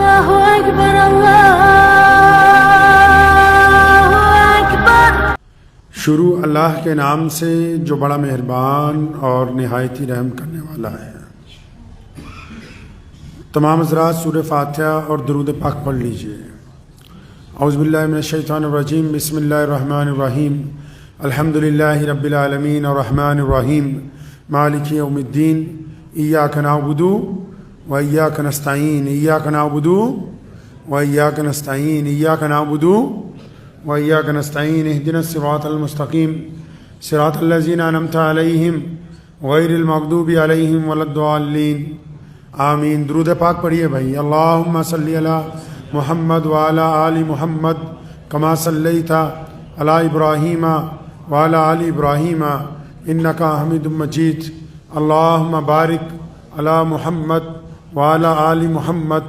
اللہ اکبر اللہ اکبر۔ شروع اللہ کے نام سے جو بڑا مہربان اور نہایت ہی رحم کرنے والا ہے۔ تمام حضرات سورہ فاتحہ اور درود پاک پڑھ لیجئے۔ اعوذ باللہ من الشیطان الرجیم، بسم اللہ الرحمن الرحیم، الحمد للہ رب العالمین الرحمن الرحیم مالک یوم الدین، ایاک نعبد و ایاک نستعین، ایاک نعبد و ایاک نستعین، ایاک نعبد و ایاک نستعین، اہدنا الصراط المستقیم صراط الذین انعمت علیہم غیر المغضوب علیہم ولا الضالین، آمین۔ درود پاک پڑھیے بھائی۔ اللہم صلی علی محمد وعلی آل محمد کما صلیت علی ابراہیم وعلی آل ابراہیم انکا حمید مجید، اللہم بارک علی محمد وعلی آل محمد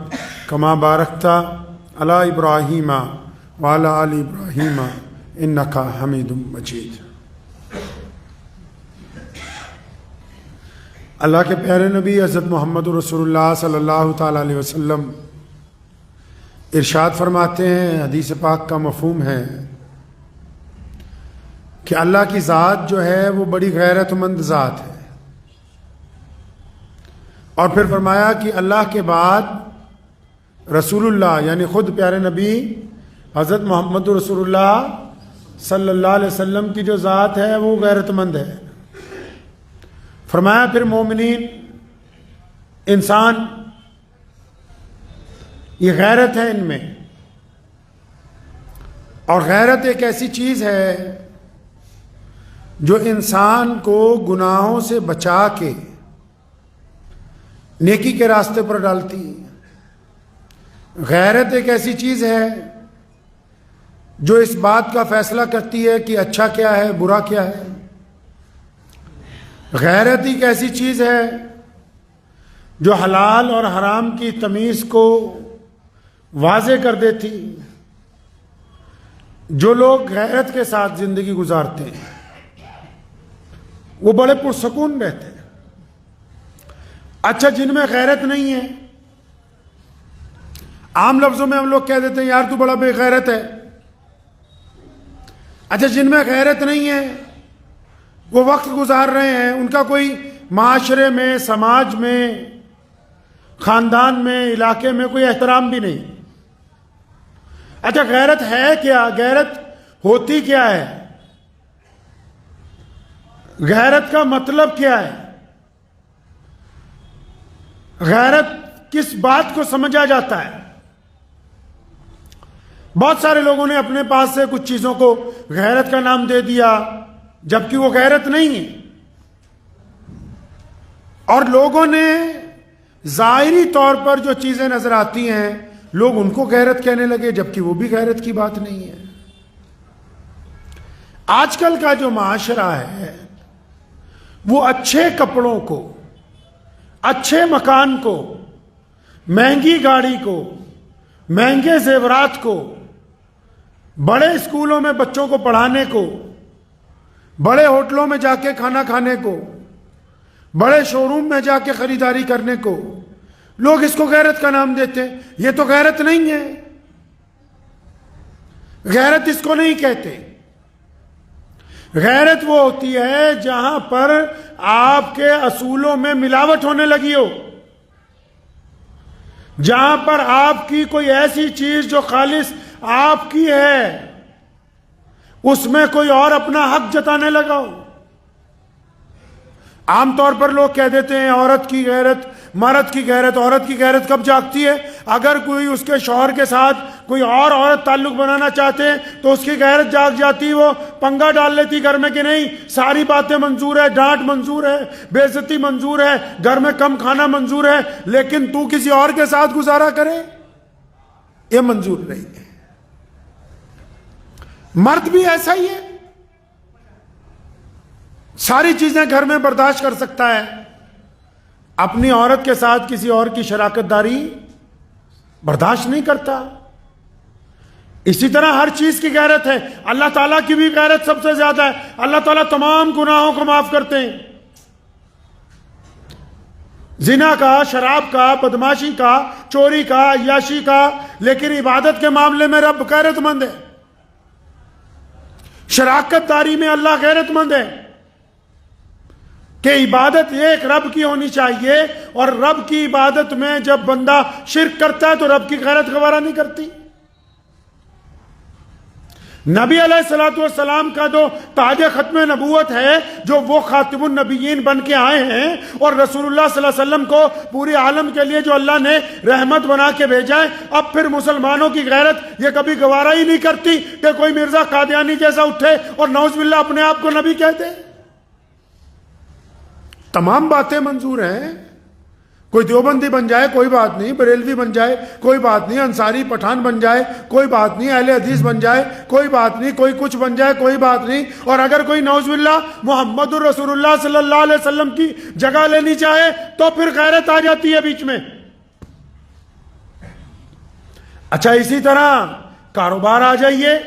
کما بارکت علی ابراہیم وعلی آل ابراہیم انکا حمید مجید۔ اللہ کے پیارے نبی حضرت محمد رسول اللہ صلی اللہ تعالیٰ علیہ وسلم ارشاد فرماتے ہیں، حدیث پاک کا مفہوم ہے کہ اللہ کی ذات جو ہے وہ بڑی غیرت مند ذات ہے، اور پھر فرمایا کہ اللہ کے بعد رسول اللہ یعنی خود پیارے نبی حضرت محمد رسول اللہ صلی اللہ علیہ وسلم کی جو ذات ہے وہ غیرت مند ہے۔ فرمایا پھر مومنین انسان یہ غیرت ہے ان میں، اور غیرت ایک ایسی چیز ہے جو انسان کو گناہوں سے بچا کے نیکی کے راستے پر ڈالتی ہے۔ غیرت ایک ایسی چیز ہے جو اس بات کا فیصلہ کرتی ہے کہ اچھا کیا ہے برا کیا ہے۔ غیرت ایک ایسی چیز ہے جو حلال اور حرام کی تمیز کو واضح کر دیتی۔ جو لوگ غیرت کے ساتھ زندگی گزارتے ہیں وہ بڑے پرسکون رہتے ہیں۔ اچھا جن میں غیرت نہیں ہے، عام لفظوں میں ہم لوگ کہہ دیتے ہیں یار تو بڑا بے غیرت ہے۔ اچھا جن میں غیرت نہیں ہے وہ وقت گزار رہے ہیں، ان کا کوئی معاشرے میں، سماج میں، خاندان میں، علاقے میں کوئی احترام بھی نہیں۔ اچھا غیرت ہے کیا؟ غیرت ہوتی کیا ہے؟ غیرت کا مطلب کیا ہے؟ غیرت کس بات کو سمجھا جاتا ہے؟ بہت سارے لوگوں نے اپنے پاس سے کچھ چیزوں کو غیرت کا نام دے دیا جبکہ وہ غیرت نہیں ہے، اور لوگوں نے ظاہری طور پر جو چیزیں نظر آتی ہیں لوگ ان کو غیرت کہنے لگے جبکہ وہ بھی غیرت کی بات نہیں ہے۔ آج کل کا جو معاشرہ ہے وہ اچھے کپڑوں کو، اچھے مکان کو، مہنگی گاڑی کو، مہنگے زیورات کو، بڑے اسکولوں میں بچوں کو پڑھانے کو، بڑے ہوٹلوں میں جا کے کھانا کھانے کو، بڑے شو روم میں جا کے خریداری کرنے کو لوگ اس کو غیرت کا نام دیتے ہیں۔ یہ تو غیرت نہیں ہے، غیرت اس کو نہیں کہتے۔ غیرت وہ ہوتی ہے جہاں پر آپ کے اصولوں میں ملاوٹ ہونے لگی ہو، جہاں پر آپ کی کوئی ایسی چیز جو خالص آپ کی ہے اس میں کوئی اور اپنا حق جتانے لگا ہو۔ عام طور پر لوگ کہہ دیتے ہیں عورت کی غیرت، مرد کی غیرت۔ عورت کی غیرت کب جاگتی ہے؟ اگر کوئی اس کے شوہر کے ساتھ کوئی اور عورت تعلق بنانا چاہتے ہیں تو اس کی غیرت جاگ جاتی، وہ پنگا ڈال لیتی گھر میں کہ نہیں ساری باتیں منظور ہے، ڈانٹ منظور ہے، بے عزتی منظور ہے، گھر میں کم کھانا منظور ہے، لیکن تو کسی اور کے ساتھ گزارا کرے یہ منظور نہیں ہے۔ مرد بھی ایسا ہی ہے، ساری چیزیں گھر میں برداشت کر سکتا ہے، اپنی عورت کے ساتھ کسی اور کی شراکت داری برداشت نہیں کرتا۔ اسی طرح ہر چیز کی غیرت ہے۔ اللہ تعالیٰ کی بھی غیرت سب سے زیادہ ہے۔ اللہ تعالیٰ تمام گناہوں کو معاف کرتے ہیں، زنا کا، شراب کا، بدماشی کا، چوری کا، عیاشی کا، لیکن عبادت کے معاملے میں رب غیرت مند ہے. شراکت داری میں اللہ غیرت مند ہے کہ عبادت ایک رب کی ہونی چاہیے، اور رب کی عبادت میں جب بندہ شرک کرتا ہے تو رب کی غیرت گوارا نہیں کرتی. نبی علیہ الصلوۃ والسلام کا جو تاج ختم نبوت ہے، جو وہ خاتم النبیین بن کے آئے ہیں، اور رسول اللہ صلی اللہ علیہ وسلم کو پوری عالم کے لیے جو اللہ نے رحمت بنا کے بھیجا ہے، اب پھر مسلمانوں کی غیرت یہ کبھی گوارا ہی نہیں کرتی کہ کوئی مرزا قادیانی جیسا اٹھے اور نعوذ باللہ اپنے آپ کو نبی کہتے. تمام باتیں منظور ہیں. کوئی دیوبندی بن جائے کوئی بات نہیں، بریلوی بن جائے کوئی بات نہیں، انصاری پٹھان بن جائے کوئی بات نہیں، اہل حدیث بن جائے کوئی بات نہیں، کوئی کچھ بن جائے کوئی بات نہیں. اور اگر کوئی نعوذ باللہ محمد الرسول اللہ صلی اللہ علیہ وسلم کی جگہ لینی چاہے تو پھر غیرت آ جاتی ہے بیچ میں. اچھا، اسی طرح کاروبار آ جائیے.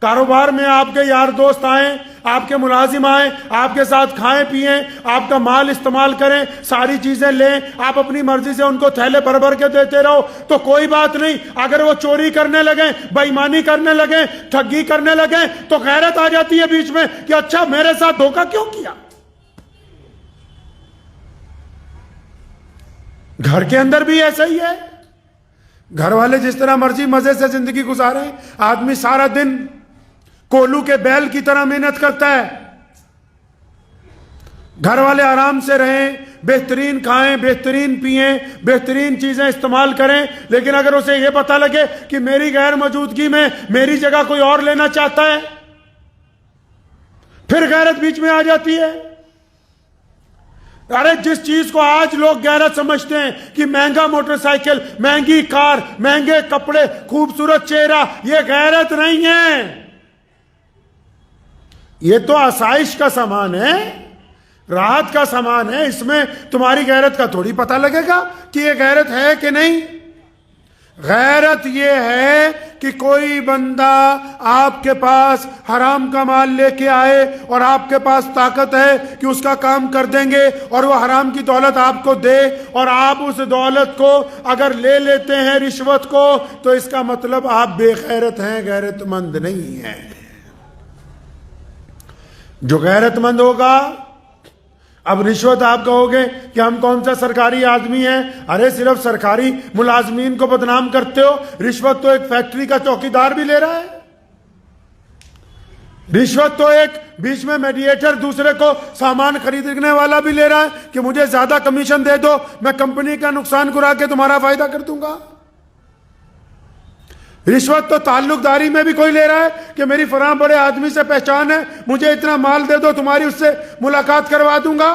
کاروبار میں آپ کے یار دوست آئیں، آپ کے ملازم آئیں، آپ کے ساتھ کھائیں پیئیں، آپ کا مال استعمال کریں، ساری چیزیں لیں، آپ اپنی مرضی سے ان کو تھیلے بھر بھر کے دیتے رہو تو کوئی بات نہیں. اگر وہ چوری کرنے لگیں، بے ایمانی کرنے لگیں، ٹھگی کرنے لگیں تو غیرت آ جاتی ہے بیچ میں کہ اچھا میرے ساتھ دھوکہ کیوں کیا. گھر کے اندر بھی ایسا ہی ہے. گھر والے جس طرح مرضی مزے سے زندگی گزاریں، آدمی سارا دن کولو کے بیل کی طرح محنت کرتا ہے. گھر والے آرام سے رہیں، بہترین کھائیں، بہترین پئیں، بہترین چیزیں استعمال کریں، لیکن اگر اسے یہ پتہ لگے کہ میری غیر موجودگی میں میری جگہ کوئی اور لینا چاہتا ہے، پھر غیرت بیچ میں آ جاتی ہے. ارے جس چیز کو آج لوگ غیرت سمجھتے ہیں کہ مہنگا موٹر سائیکل، مہنگی کار، مہنگے کپڑے، خوبصورت چہرہ، یہ غیرت نہیں ہے. یہ تو آسائش کا سامان ہے، راحت کا سامان ہے. اس میں تمہاری غیرت کا تھوڑی پتہ لگے گا کہ یہ غیرت ہے کہ نہیں. غیرت یہ ہے کہ کوئی بندہ آپ کے پاس حرام کا مال لے کے آئے اور آپ کے پاس طاقت ہے کہ اس کا کام کر دیں گے اور وہ حرام کی دولت آپ کو دے، اور آپ اس دولت کو اگر لے لیتے ہیں رشوت کو تو اس کا مطلب آپ بے غیرت ہیں، غیرت مند نہیں ہیں. جو غیرت مند ہوگا، اب رشوت آپ کہو گے کہ ہم کون سا سرکاری آدمی ہیں، ارے صرف سرکاری ملازمین کو بدنام کرتے ہو. رشوت تو ایک فیکٹری کا چوکیدار بھی لے رہا ہے. رشوت تو ایک بیچ میں میڈیٹر دوسرے کو سامان خریدنے والا بھی لے رہا ہے کہ مجھے زیادہ کمیشن دے دو، میں کمپنی کا نقصان کرا کے تمہارا فائدہ کر دوں گا. رشوت تو تعلق داری میں بھی کوئی لے رہا ہے کہ میری فلاں بڑے آدمی سے پہچان ہے، مجھے اتنا مال دے دو، تمہاری اس سے ملاقات کروا دوں گا.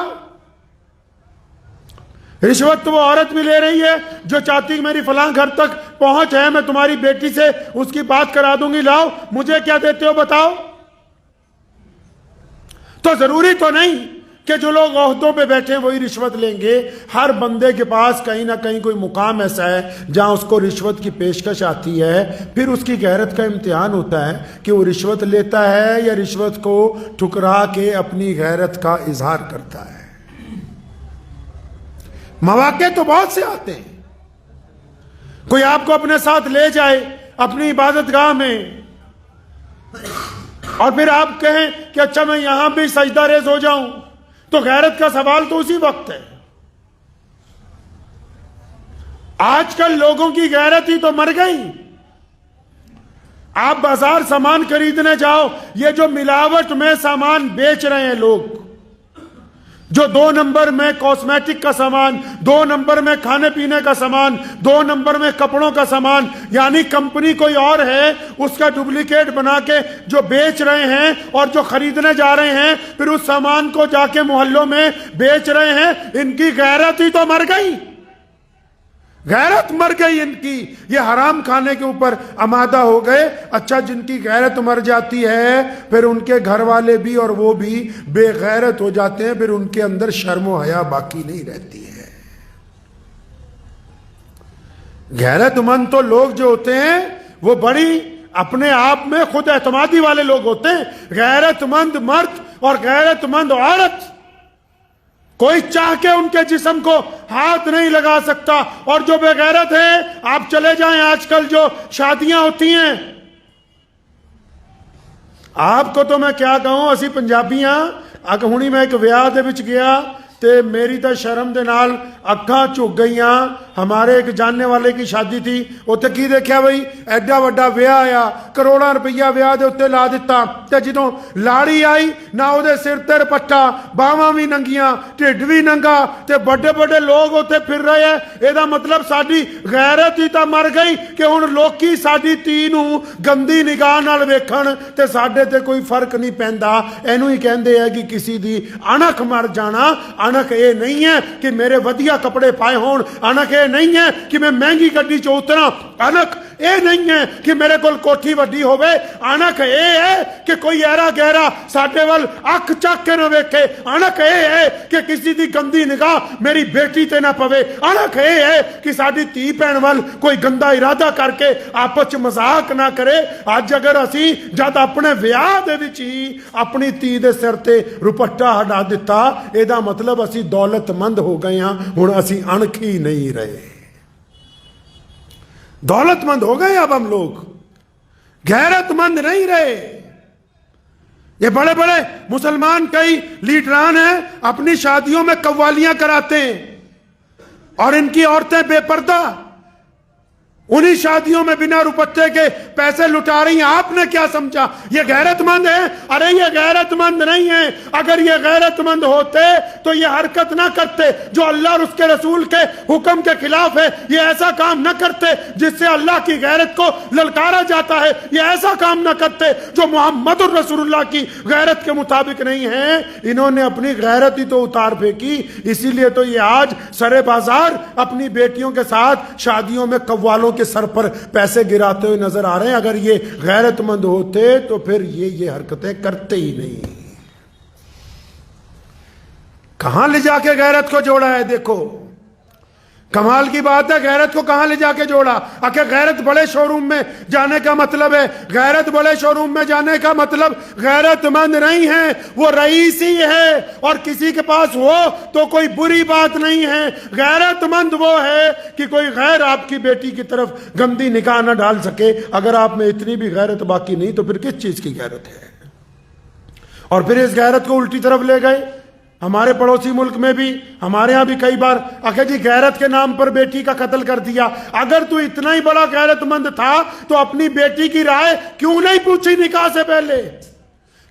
رشوت تو وہ عورت بھی لے رہی ہے جو چاہتی میری فلاں گھر تک پہنچ ہے، میں تمہاری بیٹی سے اس کی بات کرا دوں گی، لاؤ مجھے کیا دیتے ہو بتاؤ. تو ضروری تو نہیں کہ جو لوگ عہدوں پہ بیٹھے وہی رشوت لیں گے. ہر بندے کے پاس کہیں نہ کہیں کوئی مقام ایسا ہے جہاں اس کو رشوت کی پیشکش آتی ہے. پھر اس کی غیرت کا امتحان ہوتا ہے کہ وہ رشوت لیتا ہے یا رشوت کو ٹھکرا کے اپنی غیرت کا اظہار کرتا ہے. مواقع تو بہت سے آتے ہیں. کوئی آپ کو اپنے ساتھ لے جائے اپنی عبادت گاہ میں اور پھر آپ کہیں کہ اچھا میں یہاں بھی سجدہ ریز ہو جاؤں، تو غیرت کا سوال تو اسی وقت ہے. آج کل لوگوں کی غیرت ہی تو مر گئی. آپ بازار سامان خریدنے جاؤ، یہ جو ملاوٹ میں سامان بیچ رہے ہیں لوگ، جو 2 نمبر میں کاسمیٹک کا سامان، 2 نمبر میں کھانے پینے کا سامان، 2 نمبر میں کپڑوں کا سامان، یعنی کمپنی کوئی اور ہے اس کا ڈپلیکیٹ بنا کے جو بیچ رہے ہیں، اور جو خریدنے جا رہے ہیں پھر اس سامان کو جا کے محلوں میں بیچ رہے ہیں. ان کی غیرت ہی تو مر گئی. غیرت مر گئی ان کی. یہ حرام کھانے کے اوپر آمادہ ہو گئے. اچھا جن کی غیرت مر جاتی ہے پھر ان کے گھر والے بھی اور وہ بھی بے غیرت ہو جاتے ہیں. پھر ان کے اندر شرم و حیا باقی نہیں رہتی ہے. غیرت مند تو لوگ جو ہوتے ہیں وہ بڑی اپنے آپ میں خود اعتمادی والے لوگ ہوتے ہیں. غیرت مند مرد اور غیرت مند عورت کوئی چاہ کے ان کے جسم کو ہاتھ نہیں لگا سکتا. اور جو بے غیرت ہے، آپ چلے جائیں آج کل جو شادیاں ہوتی ہیں، آپ کو تو میں کیا کہوں، اسی پنجابیاں ہونی میں ایک ویاہ دے وچ گیا تے میری تو شرم دے نال اکھاں جھک گئیاں. ہمارے ایک جاننے والے کی شادی تھی، اتنے کی دیکھا بھائی ایڈا وڈا ویاہ آیا، کروڑاں روپیہ ویاہ دے اتنے لا دیتا، تے جدوں لاڑی آئی نہ او دے سر تے پٹا، باواں بھی ننگیاں، ٹھڈ بھی ننگا، تے بڑے بڑے لوگ اتنے پھر رہے ہیں. اے مطلب ساڈی غیرت ہی تا مر گئی کہ ہن لوکی ساڈی تی نوں گندی نگاہ نال ویکھن تے ساڈے تے کوئی فرق نہیں پیندا. اینوں ہی کہندے ہے کہ کسی دی اਣک مر جانا. انک اے نہیں ہے کہ میرے ودیا کپڑے پائے ہون، انک اے نہیں ہے کہ میں مہنگی گڈی چ اتراں، انک اے نہیں ہے کہ میرے کول کوٹھی وڈی ہوے، انک اے ہے کہ کوئی ایرا گہرا ساڈے ول اکھ چک کے نہ ویکھے، انک اے ہے کہ کسی دی گندی نگاہ میری بیٹی تے نہ پوے، انک اے ہے کہ ساڈی تھی بہن ول کوئی گندا ارادہ کر کے آپس چ مذاق نہ کرے. اج اگر اسی جد اپنے ویاہ دے وچ ہی اپنی تھی دے سر تے روپٹا ہٹا دیتا، اے دا مطلب اسی دولت مند ہو گئے ہاں، ہن اسی انکھی نہیں رہے، دولت مند ہو گئے. اب ہم لوگ غیرت مند نہیں رہے. یہ بڑے بڑے مسلمان کئی لیڈران ہیں، اپنی شادیوں میں قوالیاں کراتے ہیں اور ان کی عورتیں بے پردہ انہی شادیوں میں بنا روپٹے کے پیسے لٹا رہی ہیں. آپ نے کیا سمجھا یہ غیرت مند ہے؟ ارے یہ غیرت مند نہیں ہے. اگر یہ غیرت مند ہوتے تو یہ حرکت نہ کرتے جو اللہ اور اس کے رسول کے حکم کے خلاف ہے. یہ ایسا کام نہ کرتے جس سے اللہ کی غیرت کو للکارا جاتا ہے. یہ ایسا کام نہ کرتے جو محمد الرسول اللہ کی غیرت کے مطابق نہیں ہے. انہوں نے اپنی غیرت ہی تو اتار پھینکی. اسی لیے تو یہ آج سرے بازار اپنی بیٹیوں کے ساتھ شادیوں میں قوالوں کے سر پر پیسے گراتے ہوئے نظر آ رہے ہیں. اگر یہ غیرت مند ہوتے تو پھر یہ حرکتیں کرتے ہی نہیں. کہاں لے جا کے غیرت کو جوڑا ہے؟ دیکھو کمال کی بات ہے، غیرت کو کہاں لے جا کے جوڑا. کہ غیرت بڑے شو روم میں جانے کا مطلب ہے، غیرت بڑے شو روم میں جانے کا مطلب غیرت مند نہیں ہے، وہ رئیس ہی ہے. اور کسی کے پاس ہو تو کوئی بری بات نہیں ہے. غیرت مند وہ ہے کہ کوئی غیر آپ کی بیٹی کی طرف گندی نگاہ نہ ڈال سکے. اگر آپ میں اتنی بھی غیرت باقی نہیں تو پھر کس چیز کی غیرت ہے؟ اور پھر اس غیرت کو الٹی طرف لے گئے. ہمارے پڑوسی ملک میں بھی، ہمارے ہاں بھی کئی بار جی غیرت کے نام پر بیٹی کا قتل کر دیا. اگر تو اتنا ہی بڑا غیرت مند تھا تو اپنی بیٹی کی رائے کیوں نہیں پوچھی نکاح سے پہلے؟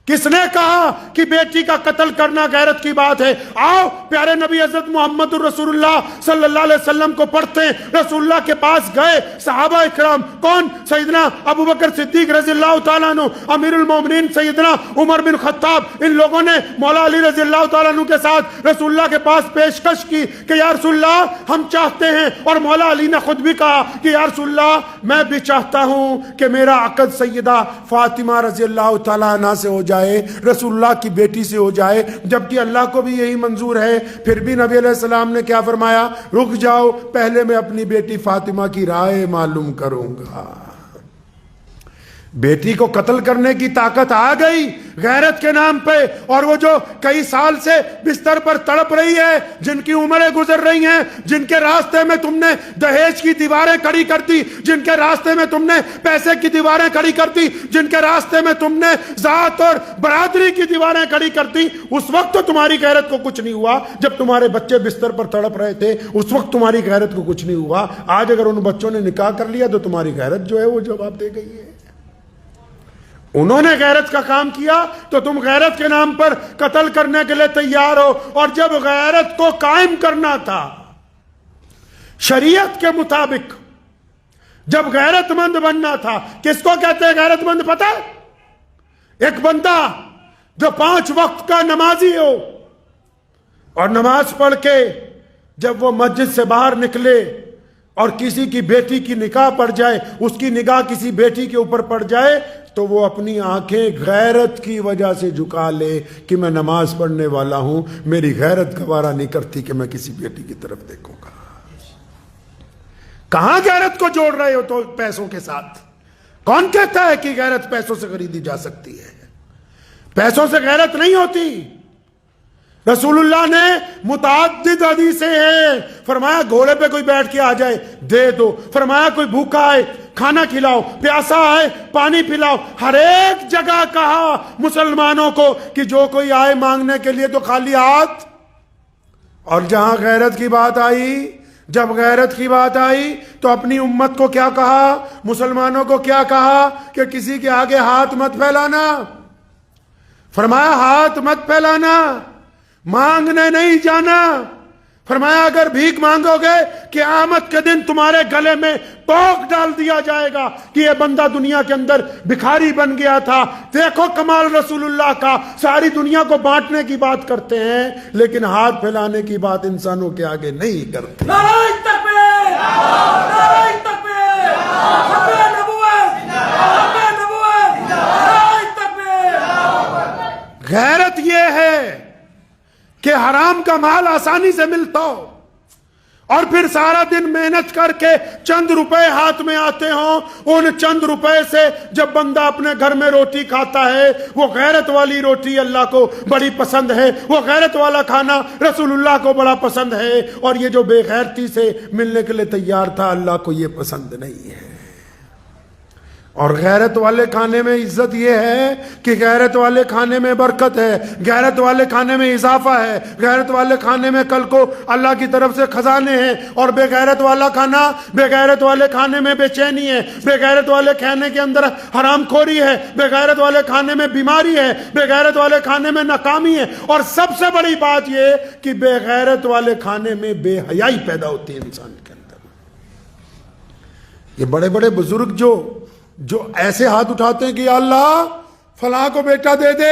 کس نے کہا کہ بیٹی کا قتل کرنا غیرت کی بات ہے؟ آؤ پیارے نبی حضرت محمد الرسول اللہ صلی اللہ علیہ وسلم کو پڑھتے ہیں. رسول اللہ کے پاس گئے صحابہ اکرام، کون؟ سیدنا ابو بکر صدیق رضی اللہ تعالیٰ عنہ، امیر المومنین سیدنا عمر بن خطاب، ان لوگوں نے مولا علی رضی اللہ تعالیٰ عنہ کے ساتھ رسول اللہ کے پاس پیشکش کی کہ یا رسول اللہ ہم چاہتے ہیں، اور مولا علی نے خود بھی کہا کہ یا رسول اللہ میں بھی چاہتا ہوں کہ میرا عقد سیدہ فاطمہ رضی اللہ تعالیٰ عنہ سے ہو جائے، رسول اللہ کی بیٹی سے ہو جائے. جبکہ اللہ کو بھی یہی منظور ہے. پھر بھی نبی علیہ السلام نے کیا فرمایا؟ رک جاؤ، پہلے میں اپنی بیٹی فاطمہ کی رائے معلوم کروں گا. بیٹی کو قتل کرنے کی طاقت آ گئی غیرت کے نام پہ. اور وہ جو کئی سال سے بستر پر تڑپ رہی ہے، جن کی عمریں گزر رہی ہیں، جن کے راستے میں تم نے دہیج کی دیواریں کھڑی کر دی، جن کے راستے میں تم نے پیسے کی دیواریں کھڑی کر دی، جن کے راستے میں تم نے ذات اور برادری کی دیواریں کھڑی کر دی، اس وقت تو تمہاری غیرت کو کچھ نہیں ہوا. جب تمہارے بچے بستر پر تڑپ رہے تھے اس وقت تمہاری غیرت کو کچھ نہیں ہوا. آج اگر ان بچوں نے نکاح کر لیا تو تمہاری غیرت جو ہے وہ جواب دے گئی ہے. انہوں نے غیرت کا کام کیا تو تم غیرت کے نام پر قتل کرنے کے لیے تیار ہو. اور جب غیرت کو قائم کرنا تھا شریعت کے مطابق، جب غیرت مند بننا تھا، کس کو کہتے ہیں غیرت مند پتہ ہے؟ ایک بندہ جو 5 وقت کا نمازی ہو اور نماز پڑھ کے جب وہ مسجد سے باہر نکلے اور کسی کی بیٹی کی نکاح پڑ جائے، اس کی نگاہ کسی بیٹی کے اوپر پڑ جائے تو وہ اپنی آنکھیں غیرت کی وجہ سے جھکا لے کہ میں نماز پڑھنے والا ہوں، میری غیرت گوارا نہیں کرتی کہ میں کسی بیٹی کی طرف دیکھوں گا. کہاں غیرت کو جوڑ رہے ہو تو پیسوں کے ساتھ؟ کون کہتا ہے کہ غیرت پیسوں سے خریدی جا سکتی ہے؟ پیسوں سے غیرت نہیں ہوتی. رسول اللہ نے متعدد حدیثیں ہیں، فرمایا گھوڑے پہ کوئی بیٹھ کے آ جائے دے دو، فرمایا کوئی بھوکا آئے کھانا کھلاؤ، پیاسا آئے پانی پلاؤ، ہر ایک جگہ کہا مسلمانوں کو کہ جو کوئی آئے مانگنے کے لیے تو خالی ہاتھ۔ اور جہاں غیرت کی بات آئی، جب غیرت کی بات آئی تو اپنی امت کو کیا کہا، مسلمانوں کو کیا کہا کہ کسی کے آگے ہاتھ مت پھیلانا، فرمایا ہاتھ مت پھیلانا، مانگنے نہیں جانا، فرمایا اگر بھیک مانگو گے قیامت کے دن تمہارے گلے میں ٹوک ڈال دیا جائے گا کہ یہ بندہ دنیا کے اندر بھکاری بن گیا تھا۔ دیکھو کمال رسول اللہ کا، ساری دنیا کو بانٹنے کی بات کرتے ہیں لیکن ہاتھ پھیلانے کی بات انسانوں کے آگے نہیں کرتے۔ نعرہ تکبیر! نعرہ تکبیر! حق نبوت! حق نبوت! نعرہ تکبیر! غیرت یہ ہے کہ حرام کا مال آسانی سے ملتا ہو اور پھر سارا دن محنت کر کے چند روپے ہاتھ میں آتے ہوں، ان چند روپے سے جب بندہ اپنے گھر میں روٹی کھاتا ہے، وہ غیرت والی روٹی اللہ کو بڑی پسند ہے، وہ غیرت والا کھانا رسول اللہ کو بڑا پسند ہے، اور یہ جو بے غیرتی سے ملنے کے لیے تیار تھا اللہ کو یہ پسند نہیں ہے۔ اور غیرت والے کھانے میں عزت یہ ہے کہ غیرت والے کھانے میں برکت ہے، غیرت والے کھانے میں اضافہ ہے، غیرت والے کھانے میں کل کو اللہ کی طرف سے خزانے ہیں، اور بے غیرت والا کھانا، بے غیرت والے کھانے میں بے چینی ہے، بے غیرت والے کھانے کے اندر حرام خوری ہے، بے غیرت والے کھانے میں بیماری ہے، بے غیرت والے کھانے میں ناکامی ہے، اور سب سے بڑی بات یہ کہ بے غیرت والے کھانے میں بے حیائی پیدا ہوتی ہے انسان کے اندر۔ یہ بڑے بڑے بزرگ جو ایسے ہاتھ اٹھاتے ہیں کہ یا اللہ فلاں کو بیٹا دے دے،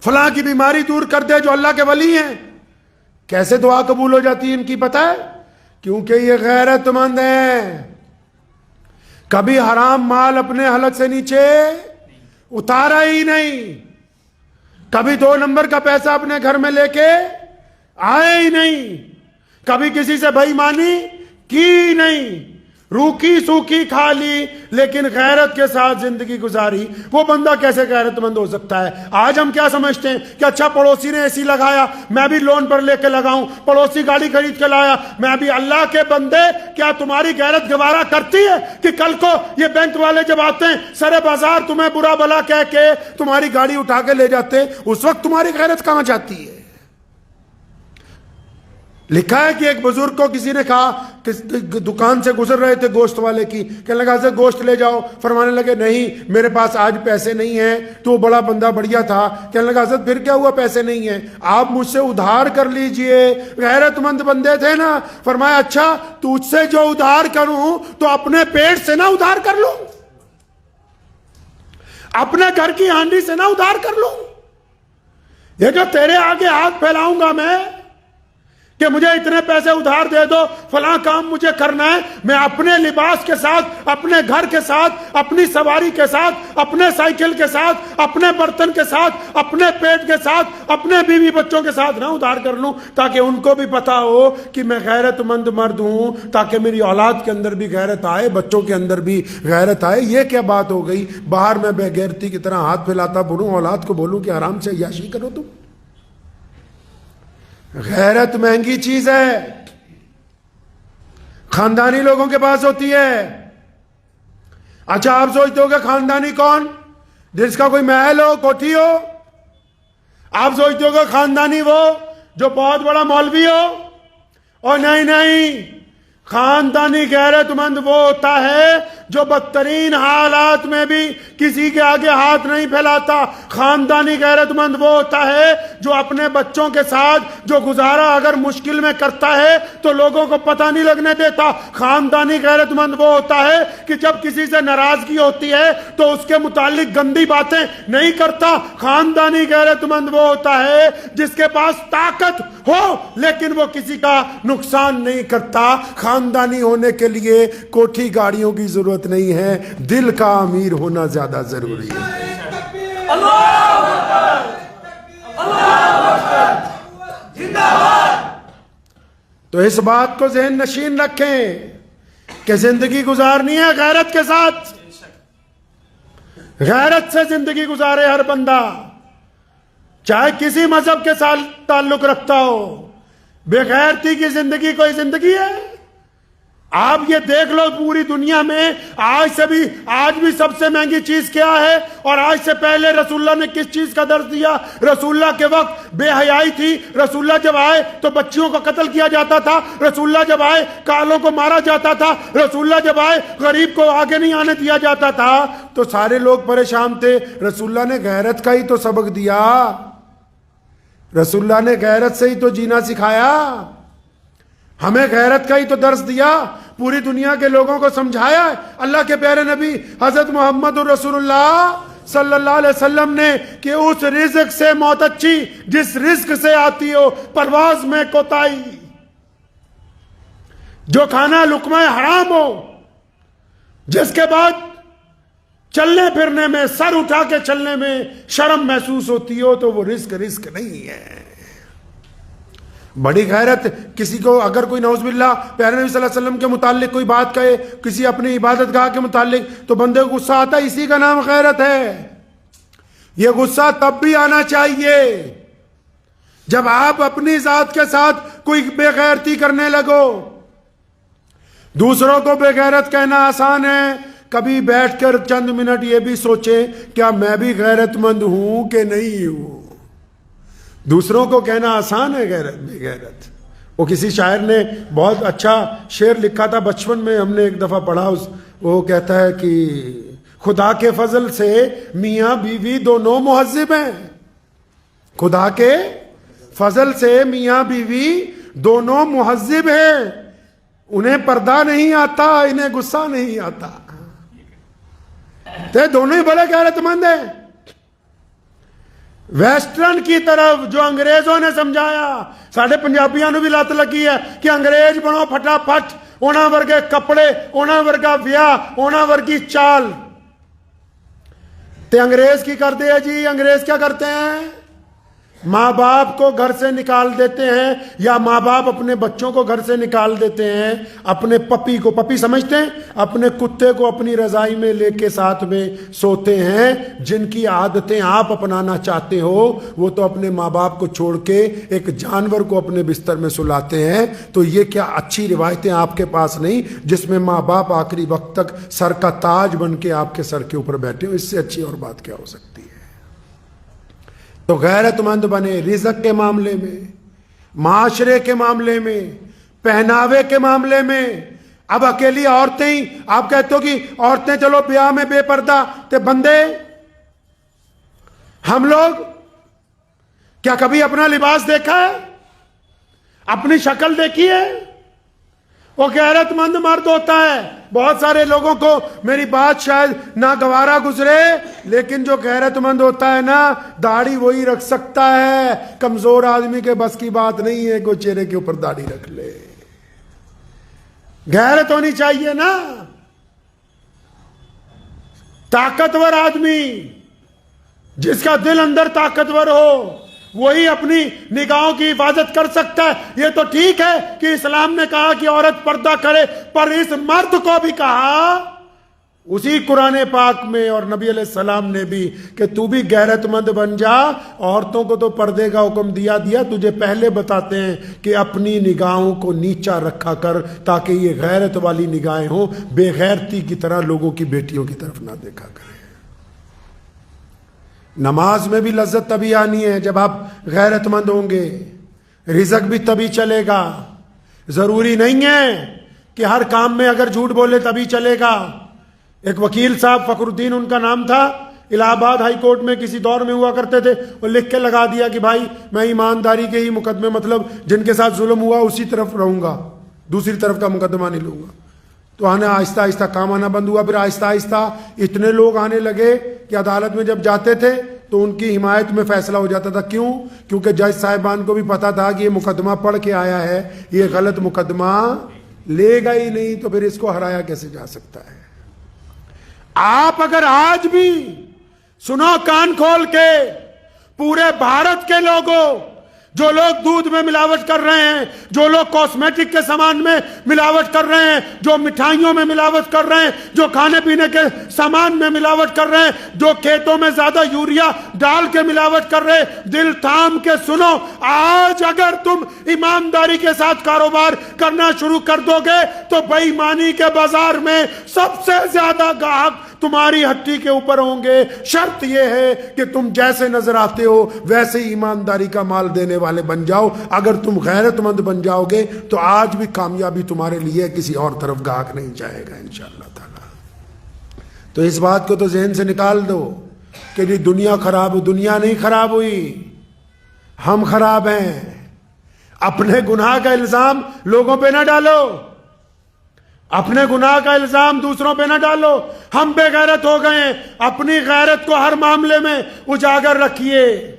فلاں کی بیماری دور کر دے، جو اللہ کے ولی ہیں، کیسے دعا قبول ہو جاتی ہے ان کی پتہ ہے؟ کیونکہ یہ غیرت مند ہیں، کبھی حرام مال اپنے حلق سے نیچے اتارا ہی نہیں، کبھی 2 نمبر کا پیسہ اپنے گھر میں لے کے آئے ہی نہیں، کبھی کسی سے بے ایمانی کی نہیں، روکی سوکی کھا لی لیکن غیرت کے ساتھ زندگی گزاری۔ وہ بندہ کیسے غیرت مند ہو سکتا ہے؟ آج ہم کیا سمجھتے ہیں کہ اچھا پڑوسی نے ایسی لگایا میں بھی لون پر لے کے لگاؤں، پڑوسی گاڑی خرید کے لایا میں بھی۔ اللہ کے بندے کیا تمہاری غیرت گوارا کرتی ہے کہ کل کو یہ بینک والے جب آتے ہیں سر بازار تمہیں برا بلا کہہ کے تمہاری گاڑی اٹھا کے لے جاتے ہیں، اس وقت تمہاری غیرت کہاں جاتی ہے؟ لکھا ہے کہ ایک بزرگ کو کسی نے کہا کہ دکان سے گزر رہے تھے گوشت والے کی، کہنے لگا حضرت گوشت لے جاؤ، فرمانے لگے نہیں میرے پاس آج پیسے نہیں ہیں، تو وہ بڑا بندہ بڑھیا تھا، کہنے لگا حضرت پھر کیا ہوا پیسے نہیں ہیں، آپ مجھ سے ادھار کر لیجئے، غیرت مند بندے تھے نا، فرمایا اچھا تجھ سے جو ادھار کروں تو اپنے پیٹ سے نہ ادھار کر لوں، اپنے گھر کی ہانڈی سے نہ ادھار کر لوں، یہ جو تیرے آگے ہاتھ پھیلاؤں گا میں کہ مجھے اتنے پیسے ادھار دے دو، فلاں کام مجھے کرنا ہے، میں اپنے لباس کے ساتھ، اپنے گھر کے ساتھ، اپنی سواری کے ساتھ، اپنے سائیکل کے ساتھ، اپنے برتن کے ساتھ، اپنے پیٹ کے ساتھ، اپنے بیوی بچوں کے ساتھ نہ ادھار کر لوں، تاکہ ان کو بھی پتا ہو کہ میں غیرت مند مرد ہوں، تاکہ میری اولاد کے اندر بھی غیرت آئے، بچوں کے اندر بھی غیرت آئے۔ یہ کیا بات ہو گئی؟ باہر میں بے غیرتی کی طرح ہاتھ پھیلاتا پھروں، اولاد کو بولوں کہ آرام سے عیاشی کرو تم۔ غیرت مہنگی چیز ہے، خاندانی لوگوں کے پاس ہوتی ہے۔ اچھا آپ سوچتے ہو کہ خاندانی کون؟ جس کا کوئی محل ہو، کوٹھی ہو؟ آپ سوچتے ہو کہ خاندانی وہ جو بہت بڑا مولوی ہو؟ اور نہیں، خاندانی غیرت مند وہ ہوتا ہے جو بدترین حالات میں بھی کسی کے آگے ہاتھ نہیں پھیلاتا۔ خاندانی غیرت مند وہ ہوتا ہے جو اپنے بچوں کے ساتھ جو گزارا اگر مشکل میں کرتا ہے تو لوگوں کو پتہ نہیں لگنے دیتا۔ خاندانی غیرت مند وہ ہوتا ہے کہ جب کسی سے ناراضگی ہوتی ہے تو اس کے متعلق گندی باتیں نہیں کرتا۔ خاندانی غیرت مند وہ ہوتا ہے جس کے پاس طاقت ہو لیکن وہ کسی کا نقصان نہیں کرتا۔ خاندانی ہونے کے لیے کوٹھی گاڑیوں کی ضرورت نہیں ہے، دل کا امیر ہونا زیادہ ضروری ہے۔ تو اس بات کو ذہن نشین رکھیں کہ زندگی گزارنی ہے غیرت کے ساتھ، غیرت سے زندگی گزارے ہر بندہ چاہے کسی مذہب کے ساتھ تعلق رکھتا ہو، بے غیرتی کی زندگی کوئی زندگی ہے؟ آپ یہ دیکھ لو پوری دنیا میں آج بھی سب سے مہنگی چیز کیا ہے، اور آج سے پہلے رسول اللہ نے کس چیز کا درس دیا؟ رسول اللہ کے وقت بے حیائی تھی، رسول اللہ جب آئے تو بچیوں کو قتل کیا جاتا تھا، رسول اللہ جب آئے کالوں کو مارا جاتا تھا، رسول اللہ جب آئے غریب کو آگے نہیں آنے دیا جاتا تھا، تو سارے لوگ پریشان تھے۔ رسول اللہ نے غیرت کا ہی تو سبق دیا، رسول اللہ نے غیرت سے ہی تو جینا سکھایا، ہمیں غیرت کا ہی تو درس دیا، پوری دنیا کے لوگوں کو سمجھایا ہے۔ اللہ کے پیارے نبی حضرت محمد رسول اللہ صلی اللہ علیہ وسلم نے کہ اس رزق سے موت اچھی جس رزق سے آتی ہو پرواز میں کوتاہی، جو کھانا لقمہ حرام ہو، جس کے بعد چلنے پھرنے میں سر اٹھا کے چلنے میں شرم محسوس ہوتی ہو، تو وہ رزق نہیں ہے۔ بڑی غیرت کسی کو اگر کوئی نعوذ باللہ پیارے نبی صلی اللہ علیہ وسلم کے متعلق کوئی بات کہے، کسی اپنی عبادت گاہ کے متعلق، تو بندے کو غصہ آتا ہے، اسی کا نام غیرت ہے۔ یہ غصہ تب بھی آنا چاہیے جب آپ اپنی ذات کے ساتھ کوئی بے غیرتی کرنے لگو۔ دوسروں کو بے غیرت کہنا آسان ہے، کبھی بیٹھ کر چند منٹ یہ بھی سوچیں کیا میں بھی غیرت مند ہوں کہ نہیں ہوں۔ دوسروں کو کہنا آسان ہے، بے غیرت۔ وہ کسی شاعر نے بہت اچھا شعر لکھا تھا، بچپن میں ہم نے ایک دفعہ پڑھا، وہ کہتا ہے کہ خدا کے فضل سے میاں بیوی دونوں مہذب ہیں، خدا کے فضل سے میاں بیوی دونوں مہذب ہیں، انہیں پردہ نہیں آتا، انہیں غصہ نہیں آتا، تو دونوں ہی بڑے غیرت مند ہیں۔ ویسٹرن کی طرف جو انگریزوں نے سمجھایا، ساڑھے پنجابیاں نو بھی لت لگی ہے کہ انگریز بنو پھٹا پھٹ، اونا ورگے کپڑے، اونا ورگا ویاہ، اونا ورگی چال، تے انگریز کی کرتے ہیں جی؟ انگریز کیا کرتے ہیں؟ ماں باپ کو گھر سے نکال دیتے ہیں، یا ماں باپ اپنے بچوں کو گھر سے نکال دیتے ہیں، اپنے پپی کو، پپی سمجھتے ہیں، اپنے کتے کو اپنی رضائی میں لے کے ساتھ میں سوتے ہیں۔ جن کی عادتیں آپ اپنانا چاہتے ہو وہ تو اپنے ماں باپ کو چھوڑ کے ایک جانور کو اپنے بستر میں سلاتے ہیں، تو یہ کیا اچھی روایتیں آپ کے پاس نہیں جس میں ماں باپ آخری وقت تک سر کا تاج بن کے آپ کے سر کے اوپر بیٹھے ہو؟ اس سے اچھی اور بات کیا ہو سکتی ہے؟ تو غیرت مند بنے رزق کے معاملے میں، معاشرے کے معاملے میں، پہناوے کے معاملے میں۔ اب اکیلی عورتیں ہی آپ کہتے ہو کہ عورتیں چلو بیاہ میں بے پردہ، تے بندے ہم لوگ کیا کبھی اپنا لباس دیکھا ہے؟ اپنی شکل دیکھی ہے؟ وہ غیرت مند مرد ہوتا ہے۔ بہت سارے لوگوں کو میری بات شاید ناگوارا گزرے، لیکن جو غیرت مند ہوتا ہے نا، داڑھی وہی رکھ سکتا ہے، کمزور آدمی کے بس کی بات نہیں ہے کہ وہ چہرے کے اوپر داڑھی رکھ لے۔ غیرت ہونی چاہیے نا۔ طاقتور آدمی، جس کا دل اندر طاقتور ہو، وہی اپنی نگاہوں کی حفاظت کر سکتا ہے۔ یہ تو ٹھیک ہے کہ اسلام نے کہا کہ عورت پردہ کرے، پر اس مرد کو بھی کہا اسی قرآن پاک میں، اور نبی علیہ السلام نے بھی، کہ تو بھی غیرت مند بن جا۔ عورتوں کو تو پردے کا حکم دیا، تجھے پہلے بتاتے ہیں کہ اپنی نگاہوں کو نیچا رکھا کر، تاکہ یہ غیرت والی نگاہیں ہوں، بے غیرتی کی طرح لوگوں کی بیٹیوں کی طرف نہ دیکھا کریں۔ نماز میں بھی لذت تبھی آنی ہے جب آپ غیرت مند ہوں گے، رزق بھی تبھی چلے گا۔ ضروری نہیں ہے کہ ہر کام میں اگر جھوٹ بولے تبھی چلے گا۔ ایک وکیل صاحب فخر الدین ان کا نام تھا، الہ آباد ہائی کورٹ میں کسی دور میں ہوا کرتے تھے، وہ لکھ کے لگا دیا کہ بھائی میں ایمانداری کے ہی مقدمے، مطلب جن کے ساتھ ظلم ہوا اسی طرف رہوں گا، دوسری طرف کا مقدمہ نہیں لوں گا۔ تو آہستہ آہستہ کام آنا بند ہوا، پھر آہستہ آہستہ اتنے لوگ آنے لگے کہ عدالت میں جب جاتے تھے تو ان کی حمایت میں فیصلہ ہو جاتا تھا۔ کیوں؟ کیونکہ جج صاحبان کو بھی پتا تھا کہ یہ مقدمہ پڑھ کے آیا ہے، یہ غلط مقدمہ لے گا ہی نہیں، تو پھر اس کو ہرایا کیسے جا سکتا ہے۔ آپ اگر آج بھی سنو کان کھول کے، پورے بھارت کے لوگوں، جو لوگ دودھ میں ملاوٹ کر رہے ہیں، جو لوگ کاسمیٹک کے سامان میں ملاوٹ کر رہے ہیں، جو مٹھائیوں میں ملاوٹ کر رہے ہیں، جو کھانے پینے کے سامان میں ملاوٹ کر رہے ہیں، جو کھیتوں میں زیادہ یوریا ڈال کے ملاوٹ کر رہے ہیں، دل تھام کے سنو، آج اگر تم ایمانداری کے ساتھ کاروبار کرنا شروع کر دو گے تو بے ایمانی کے بازار میں سب سے زیادہ گاہک تمہاری ہٹی کے اوپر ہوں گے۔ شرط یہ ہے کہ تم جیسے نظر آتے ہو ویسے ہی ایمانداری کا مال دینے والے بن جاؤ۔ اگر تم غیرت مند بن جاؤ گے تو آج بھی کامیابی تمہارے لیے، کسی اور طرف گاہک نہیں جائے گا انشاءاللہ تعالی۔ تو اس بات کو تو ذہن سے نکال دو کہ جی دنیا خراب ہو، دنیا نہیں خراب ہوئی، ہم خراب ہیں۔ اپنے گناہ کا الزام لوگوں پہ نہ ڈالو، اپنے گناہ کا الزام دوسروں پہ نہ ڈالو۔ ہم بے غیرت ہو گئے ہیں، اپنی غیرت کو ہر معاملے میں اجاگر رکھیے۔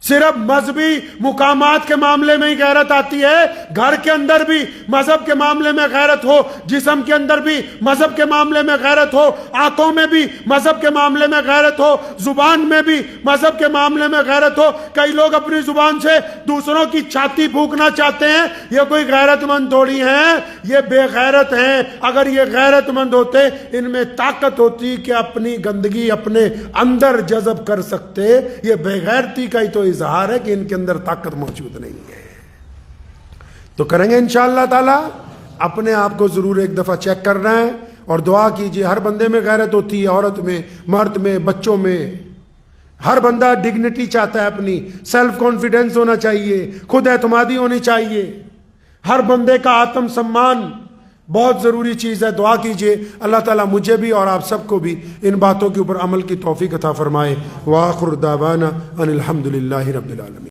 صرف مذہبی مقامات کے معاملے میں ہی غیرت آتی ہے، گھر کے اندر بھی مذہب کے معاملے میں غیرت ہو، جسم کے اندر بھی مذہب کے معاملے میں غیرت ہو، آنکھوں میں بھی مذہب کے معاملے میں غیرت ہو، زبان میں بھی مذہب کے معاملے میں غیرت ہو۔ کئی لوگ اپنی زبان سے دوسروں کی چھاتی پھونکنا چاہتے ہیں، یہ کوئی غیرت مند تھوڑی ہیں، یہ بے غیرت ہیں۔ اگر یہ غیرت مند ہوتے، ان میں طاقت ہوتی کہ اپنی گندگی اپنے اندر جذب کر سکتے۔ یہ بے غیرتی کا ہی تو اظہار ہے کہ ان کے اندر طاقت موجود نہیں ہے۔ تو کریں گے انشاءاللہ تعالی۔ اپنے آپ کو ضرور ایک دفعہ چیک کرنا ہے اور دعا کیجئے۔ ہر بندے میں غیرت ہوتی ہے، عورت میں، مرد میں، بچوں میں۔ ہر بندہ ڈگنیٹی چاہتا ہے، اپنی سیلف کانفیڈنس ہونا چاہیے، خود اعتمادی ہونی چاہیے۔ ہر بندے کا آتم سمان بہت ضروری چیز ہے۔ دعا کیجئے اللہ تعالیٰ مجھے بھی اور آپ سب کو بھی ان باتوں کے اوپر عمل کی توفیق عطا فرمائے۔ وآخر دعوانا ان الحمد للہ رب العالمین۔